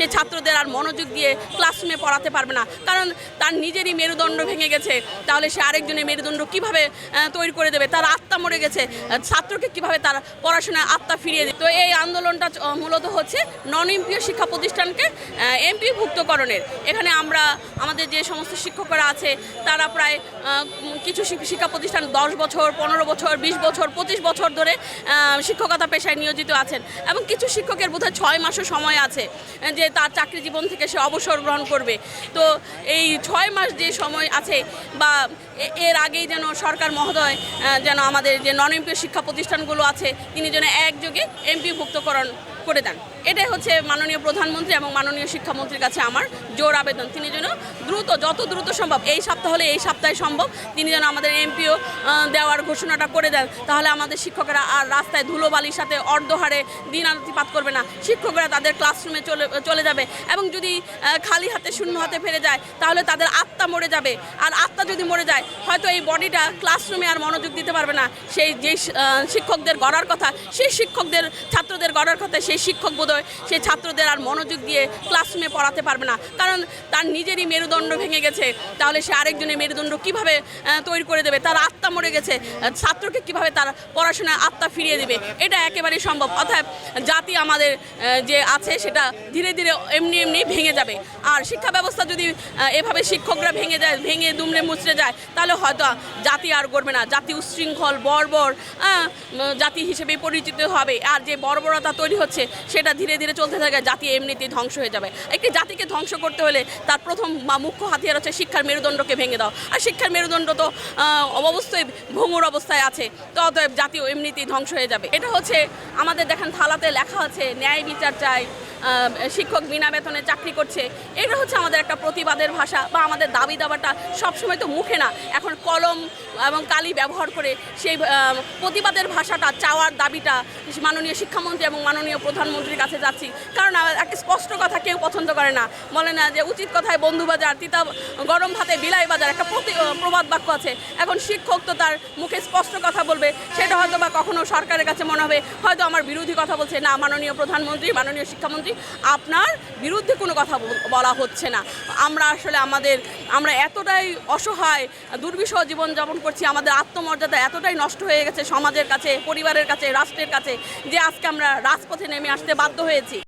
সে ছাত্রদের আর মনোযোগ দিয়ে ক্লাসরুমে পড়াতে পারবে না, কারণ তার নিজেরই মেরুদণ্ড ভেঙে গেছে। তাহলে সে আরেকজনের মেরুদণ্ড কিভাবে তৈরি করে দেবে? তার আত্মা মরে গেছে, ছাত্রকে কিভাবে তার পড়াশোনায় আত্মা ফিরিয়ে দেবে? তো এই আন্দোলনটা মূলত হচ্ছে নন এমপিও শিক্ষা প্রতিষ্ঠানকে এমপিভুক্তকরণের। এখানে আমরা আমাদের যে সমস্ত শিক্ষকরা আছে তারা প্রায় কিছু শিক্ষা প্রতিষ্ঠান 10 বছর, 15 বছর, 20 বছর, 25 বছর ধরে শিক্ষকতা পেশায় নিয়োজিত আছেন, এবং কিছু শিক্ষকের বোধহয় 6 মাসও সময় আছে যে তার চাকরি জীবন থেকে সে অবসর গ্রহণ করবে। তো এই 6 মাস যে সময় আছে বা এর আগেই যেন সরকার মহোদয় যেন আমাদের যে নন এমপিও শিক্ষা প্রতিষ্ঠানগুলো আছে তিনি যেন একযোগে এমপিভুক্তকরণ করে দেন। এটাই হচ্ছে মাননীয় প্রধানমন্ত্রী এবং মাননীয় শিক্ষামন্ত্রীর কাছে আমার জোর আবেদন। তিনি যেন যত দ্রুত সম্ভব, এই সপ্তাহ হলে এই সপ্তাহে সম্ভব, তিনি যেন আমাদের এমপিও দেওয়ার ঘোষণাটা করে দেন। তাহলে আমাদের শিক্ষকেরা আর রাস্তায় ধুলোবালির সাথে অর্ধহারে দিনাতিপাত করবে না, শিক্ষকরা তাদের ক্লাসরুমে চলে যাবে। এবং যদি খালি হাতে শূন্য হাতে ফিরে যায় তাহলে তাদের আত্মা মরে যাবে, আর আত্মা যদি মরে যায় হয়তো এই বডিটা ক্লাসরুমে আর মনোযোগ দিতে পারবে না। সেই যে শিক্ষকদের গড়ার কথা, সেই শিক্ষকদের ছাত্রদের গড়ার কথা, সেই শিক্ষক বোধহয় সেই ছাত্রদের আর মনোযোগ দিয়ে ক্লাসরুমে পড়াতে পারবে না, কারণ তার নিজেরই মেরুদণ্ড ভেঙে গেছে। তাহলে সে আরেকজনের মেরুদণ্ড কিভাবে তৈরি করে দেবে? তার আত্মা মরে গেছে, ছাত্রকে কিভাবে তার পড়াশোনায় আত্মা ফিরিয়ে দেবে? এটা একেবারেই সম্ভব। অর্থাৎ জাতি আমাদের যে আছে সেটা ধীরে ধীরে এমনি ভেঙে যাবে। আর শিক্ষা ব্যবস্থা যদি এভাবে শিক্ষকরা ভেঙে দুমড়ে মুচড়ে যায় তাহলে হয়তো জাতি আর গড়বে না, জাতি উচ্ছৃঙ্খল বর্বর জাতি হিসেবে পরিচিত হবে। আর যে বর্বরতা তৈরি হচ্ছে সেটা ধীরে ধীরে চলতে থাকে, জাতি এমনিতেই ধ্বংস হয়ে যাবে। একটি জাতিকে ধ্বংস করতে হলে তার প্রথম বা মুখ্য হাতিয়ার হচ্ছে শিক্ষার মেরুদণ্ডকে ভেঙে দাও। আর শিক্ষার মেরুদণ্ড তো অবশ্যই ভঙ্গুর অবস্থায় আছে, তো অতএব জাতীয় এমনিতেই ধ্বংস হয়ে যাবে। এটা হচ্ছে আমাদের দেখেন থালাতে লেখা আছে ন্যায় বিচার চাই, শিক্ষক বিনা বেতনে চাকরি করছে। এটা হচ্ছে আমাদের একটা প্রতিবাদের ভাষা বা আমাদের দাবি দাবাটা সবসময় তো মুখে না, এখন কলম এবং কালি ব্যবহার করে সেই প্রতিবাদের ভাষাটা, চাওয়ার দাবিটা মাননীয় শিক্ষামন্ত্রী এবং মাননীয় প্রধানমন্ত্রীর কাছে যাচ্ছি। কারণ একটা স্পষ্ট কথা কেউ পছন্দ করে না, বলে না যে উচিত কথায় বন্ধু বাজার, তিতা গরম ভাতে বিলাই বাজার, একটা প্রবাদ বাক্য আছে। এখন শিক্ষক তো তার মুখে স্পষ্ট কথা বলবে, সেটা হয়তো বা কখনো সরকারের কাছে মনে হবে হয়তো আমার বিরোধী কথা বলছে। না, মাননীয় প্রধানমন্ত্রী, মাননীয় শিক্ষামন্ত্রী, আপনার বিরুদ্ধে কোনো কথা বলা হচ্ছে না। আমরা আসলে আমরা এতটাই অসহায় দুর্বিষহ জীবনযাপন করছি, আমাদের আত্মমর্যাদা এতটাই নষ্ট হয়ে গেছে সমাজের কাছে, পরিবারের কাছে, রাষ্ট্রের কাছে, যে আজকে আমরা রাজপথে নেমে আসতে বাধ্য হয়েছি।